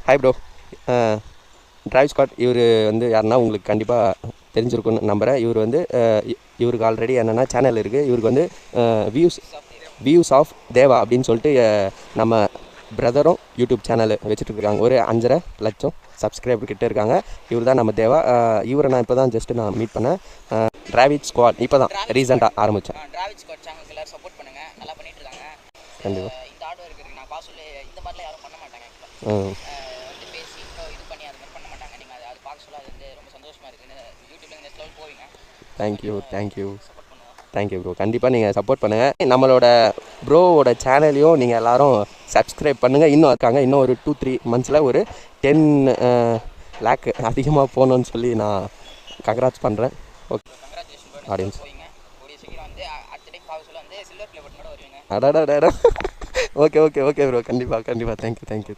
Hi bro. Drive squad இவர் வந்து யாருன்னா உங்களுக்கு கண்டிப்பாக தெரிஞ்சிருக்குன்னு நம்புகிறேன். இவர் வந்து இவருக்கு ஆல்ரெடி என்னென்னா சேனல் இருக்குது. இவருக்கு வந்து வியூஸ் ஆஃப் தேவா அப்படின்னு சொல்லிட்டு நம்ம பிரதரும் யூடியூப் சேனல் வச்சுட்ருக்காங்க. ஒரு 5.5 லட்சம் சப்ஸ்கிரைபர் கிட்டே இருக்காங்க. இவர் தான் நம்ம தேவா. இவரை நான் இப்போ தான் ஜஸ்ட்டு நான் மீட் பண்ணேன். டிராவிட் ஸ்குவாட் இப்போ தான் ரீசெண்டாக ஆரம்பித்தேன். டிராவிட் ஸ்குவாட் சேனலுக்கு எல்லாரும் சப்போர்ட் பண்ணுங்கள். நல்லா பண்ணிட்டு இருக்காங்க. கண்டிப்பாக இந்த ஆர்ட் ஒர்க் இருக்குது. நான் பாசூல் இந்த மாதிரிலாம் யாரும் பண்ண மாட்டாங்க. வந்து பேசி இது பண்ணி அது மாதிரி பண்ண மாட்டாங்க. நீங்கள் அது பார்க்க சொல்ல அது வந்து ரொம்ப சந்தோஷமாக இருக்குன்னு யூடியூப்ல நெக்ஸ்ட் லெவல் போவீங்க. தேங்க்யூ சப்போர்ட் பண்ணுவோம். Thank you bro. கண்டிப்பாக நீங்கள் சப்போர்ட் பண்ணுங்கள். நம்மளோட ப்ரோவோட சேனலையும் நீங்கள் எல்லோரும் சப்ஸ்கிரைப் பண்ணுங்கள். இன்னும் இருக்காங்க. இன்னும் ஒரு 2-3 மந்த்ஸில் ஒரு 10 லேக் அதிகமாக போகணுன்னு சொல்லி நான் கங்க்ராட்ஸ் பண்ணுறேன். ஓகே ஆடியன்ஸ் அடாடா. Okay bro. கண்டிப்பாக தேங்க்யூ.